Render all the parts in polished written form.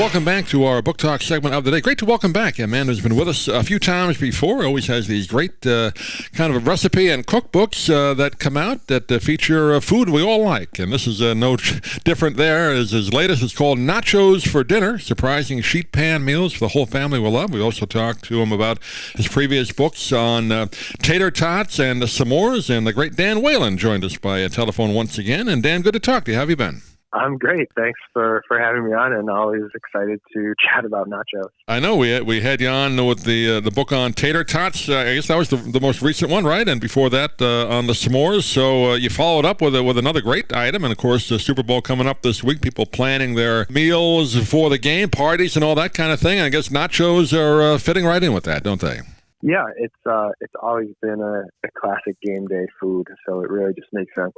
welcome back to our Book Talk segment of the day. Great to welcome back Amanda's been with us a few times before. Always has these great kind of recipe and cookbooks that come out that feature food we all like. And this is no different there. His latest is called Nachos for Dinner, surprising sheet pan meals for the whole family will love. We also talked to him about his previous books on tater tots and s'mores. And the great Dan Whalen joined us by telephone once again. And Dan, good to talk to you. How have you been? I'm great. Thanks for having me on, and always excited to chat about nachos. I know we had you on with the book on tater tots. I guess that was the most recent one, right? And before that, on the s'mores. So you followed up with another great item, and of course the Super Bowl coming up this week. People planning their meals for the game, parties, and all that kind of thing. I guess nachos are fitting right in with that, don't they? Yeah, it's always been a classic game day food, so it really just makes sense.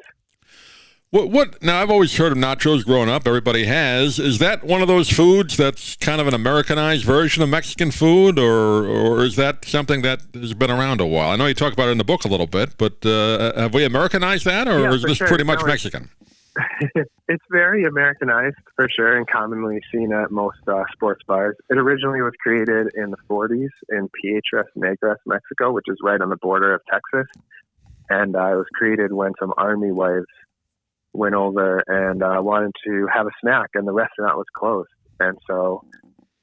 What? Now, I've always heard of nachos growing up. Everybody has. Is that one of those foods that's kind of an Americanized version of Mexican food, or is that something that has been around a while? I know you talk about it in the book a little bit, but have we Americanized that, or is this pretty much Mexican? It's very Americanized, for sure, and commonly seen at most sports bars. It originally was created in the 40s in Piedras Negras, Mexico, which is right on the border of Texas. And it was created when some army wives went over and wanted to have a snack, and the restaurant was closed. And so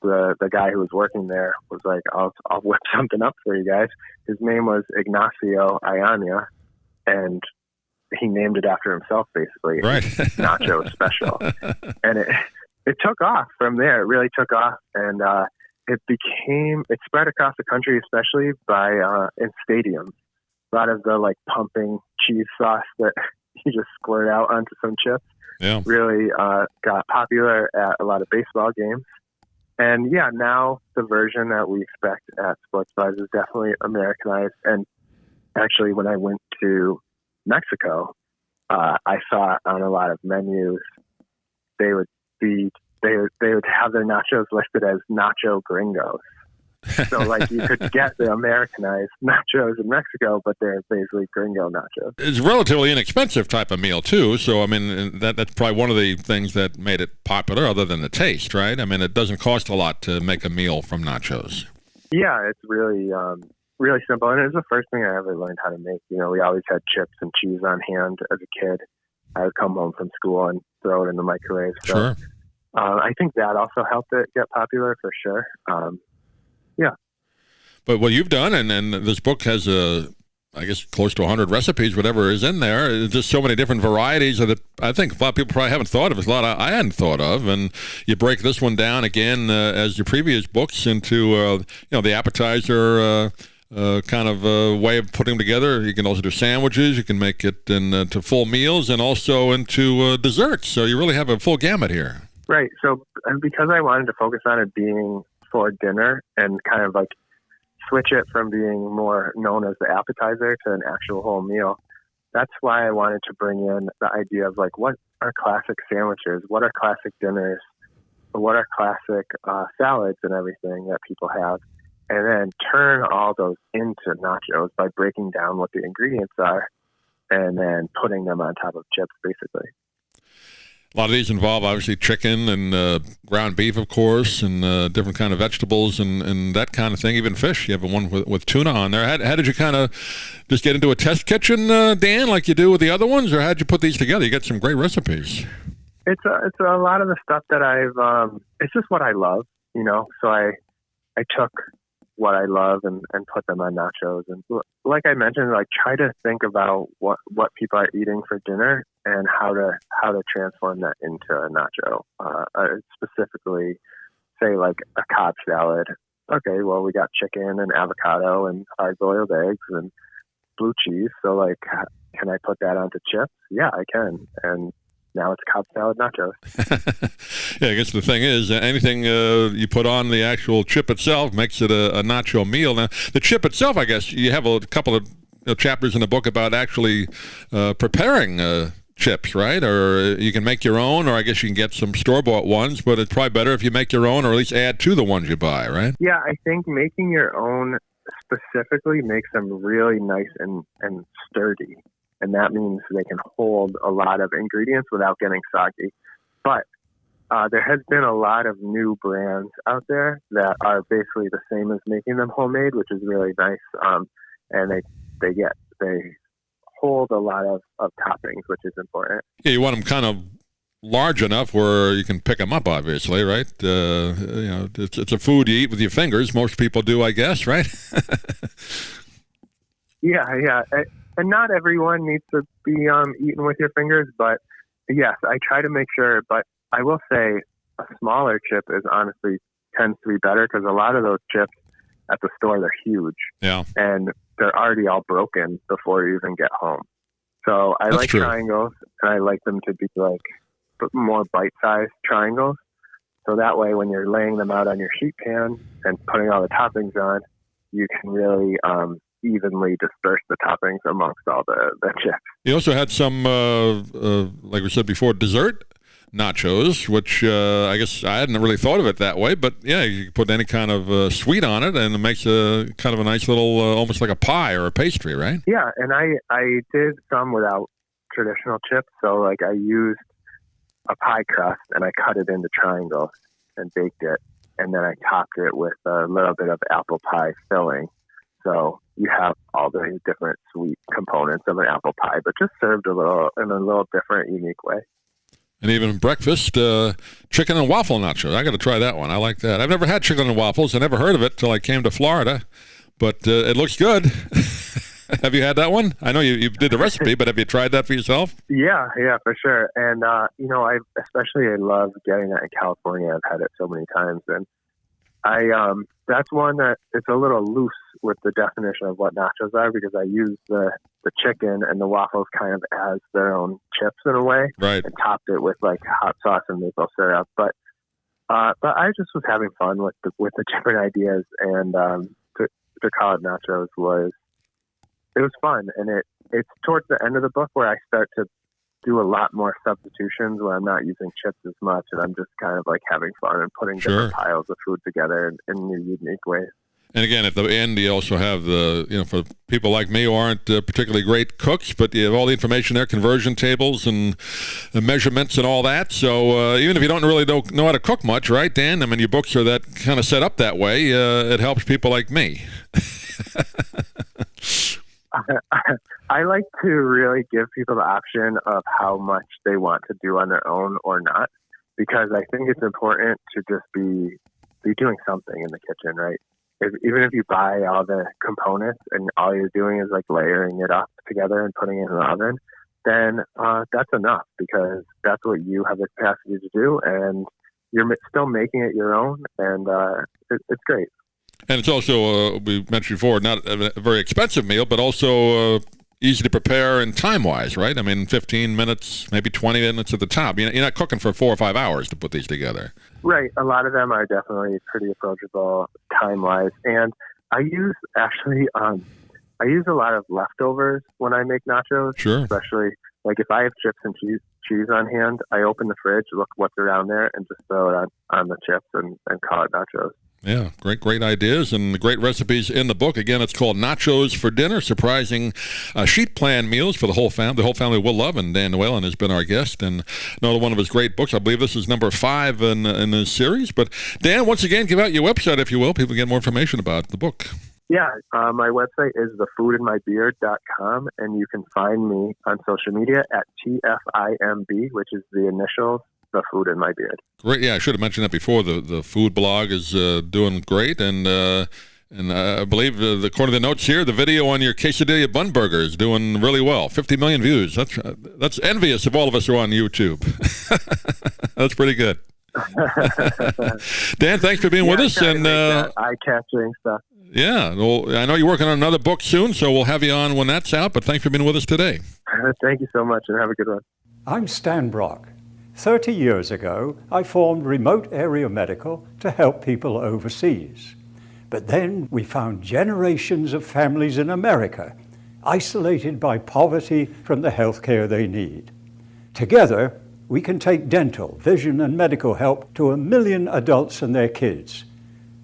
the guy who was working there was like, I'll whip something up for you guys. His name was Ignacio Ayana, and he named it after himself, basically. Right. Nacho Special. And it took off from there. It really took off. And it spread across the country, especially in stadiums. A lot of the pumping cheese sauce that you just squirt out onto some chips. Yeah. Really got popular at a lot of baseball games. And yeah, now the version that we expect at sports bars is definitely Americanized. And actually, when I went to Mexico, I saw on a lot of menus they would have their nachos listed as nacho gringos. So you could get the Americanized nachos in Mexico, but they're basically gringo nachos. It's a relatively inexpensive type of meal too. So I mean that's probably one of the things that made it popular, other than the taste, right? I mean, it doesn't cost a lot to make a meal from nachos. Yeah, it's really really simple, and it was the first thing I ever learned how to make. We always had chips and cheese on hand as a kid. I would come home from school and throw it in the microwave. So, sure. I think that also helped it get popular for sure. Yeah. But what you've done, and this book has I guess close to 100 recipes, whatever is in there. There's just so many different varieties that I think a lot of people probably haven't thought of. There's a lot I hadn't thought of, and you break this one down again as your previous books into the appetizer kind of way of putting them together. You can also do sandwiches. You can make it into full meals and also into desserts. So you really have a full gamut here. Right. So because I wanted to focus on it being for dinner and kind of switch it from being more known as the appetizer to an actual whole meal, that's why I wanted to bring in the idea of what are classic sandwiches, what are classic dinners, what are classic salads and everything that people have, and then turn all those into nachos by breaking down what the ingredients are and then putting them on top of chips, basically. A lot of these involve, obviously, chicken and ground beef, of course, and different kind of vegetables and that kind of thing, even fish. You have one with tuna on there. How did you kind of just get into a test kitchen, Dan, like you do with the other ones, or how did you put these together? You got some great recipes. It's a lot of the stuff that it's just what I love, so I took what I love and put them on nachos. And like I mentioned, try to think about what people are eating for dinner and how to transform that into a nacho. Specifically, say a Cobb salad. Okay, well, we got chicken and avocado and hard-boiled eggs and blue cheese. So can I put that onto chips? Yeah, I can. And now it's Cobb salad nachos. Yeah, I guess the thing is, anything you put on the actual chip itself makes it a nacho meal. Now, the chip itself, I guess, you have a couple of chapters in the book about actually preparing chips, right? Or you can make your own, or I guess you can get some store-bought ones, but it's probably better if you make your own or at least add to the ones you buy, right? Yeah, I think making your own specifically makes them really nice and sturdy. And that means they can hold a lot of ingredients without getting soggy. But there has been a lot of new brands out there that are basically the same as making them homemade, which is really nice. And they hold a lot of toppings, which is important. Yeah, you want them kind of large enough where you can pick them up, obviously, right? It's a food you eat with your fingers. Most people do, I guess, right? Yeah. And not everyone needs to be eaten with your fingers, but yes, I try to make sure. But I will say a smaller chip is honestly tends to be better because a lot of those chips at the store, they're huge. Yeah. And they're already all broken before you even get home. So I like triangles, and I like them to be like more bite-sized triangles. So that way, when you're laying them out on your sheet pan and putting all the toppings on, you can really evenly disperse the toppings amongst all the chips. You also had some, like we said before, dessert nachos, which I guess I hadn't really thought of it that way, but yeah, you can put any kind of sweet on it, and it makes a kind of a nice little, almost like a pie or a pastry, right? Yeah, and I did some without traditional chips, so like I used a pie crust and I cut it into triangles and baked it, and then I topped it with a little bit of apple pie filling. So you have all the different sweet components of an apple pie, but just served in a little different, unique way. And even breakfast, chicken and waffle nachos. I got to try that one. I like that. I've never had chicken and waffles. I never heard of it till I came to Florida, but it looks good. Have you had that one? I know you did the recipe, but have you tried that for yourself? Yeah, for sure. And, I love getting that in California. I've had it so many times. And that's one that it's a little loose with the definition of what nachos are because I use the chicken and the waffles kind of as their own chips in a way, right? And topped it with like hot sauce and maple syrup. But I just was having fun with the different ideas, and to call it nachos was fun. And it's towards the end of the book where I start to do a lot more substitutions where I'm not using chips as much, and I'm just kind of like having fun and putting different piles of food together in new, unique ways. And again, at the end, you also have for people like me who aren't particularly great cooks, but you have all the information there, conversion tables and the measurements and all that. So even if you don't really know how to cook much, right, Dan? I mean, your books are that kind of set up that way. It helps people like me. I like to really give people the option of how much they want to do on their own or not, because I think it's important to just be doing something in the kitchen, right? Even if you buy all the components and all you're doing is like layering it up together and putting it in the oven, then that's enough because that's what you have the capacity to do, and you're still making it your own, and it's great. And it's also, we mentioned before, not a very expensive meal, but also easy to prepare and time-wise, right? I mean, 15 minutes, maybe 20 minutes at the top. You're not cooking for 4 or 5 hours to put these together. Right. A lot of them are definitely pretty approachable time-wise. And I use a lot of leftovers when I make nachos. Sure. Especially, like if I have chips and cheese on hand, I open the fridge, look what's around there, and just throw it on the chips and call it nachos. Yeah, great ideas and great recipes in the book. Again, it's called Nachos for Dinner, surprising sheet plan meals for the whole family. The whole family will love, and Dan Whalen has been our guest, and another one of his great books. I believe this is number 5 in this series. But Dan, once again, give out your website, if you will. People get more information about the book. Yeah, my website is thefoodinmybeard.com, and you can find me on social media at TFIMB, which is the initials, The Food in My Beard. Great. Yeah, I should have mentioned that before. The food blog is doing great, and I believe, according to the notes here, the video on your quesadilla bun burger is doing really well. 50 million views. That's envious of all of us who are on YouTube. That's pretty good. Dan, thanks for being with us. And eye-catching stuff. Yeah, well, I know you're working on another book soon, so we'll have you on when that's out, but thanks for being with us today. Thank you so much, and have a good one. I'm Stan Brock. 30 years ago, I formed Remote Area Medical to help people overseas. But then we found generations of families in America isolated by poverty from the health care they need. Together, we can take dental, vision, and medical help to 1 million adults and their kids,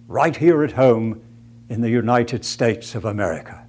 right here at home in the United States of America.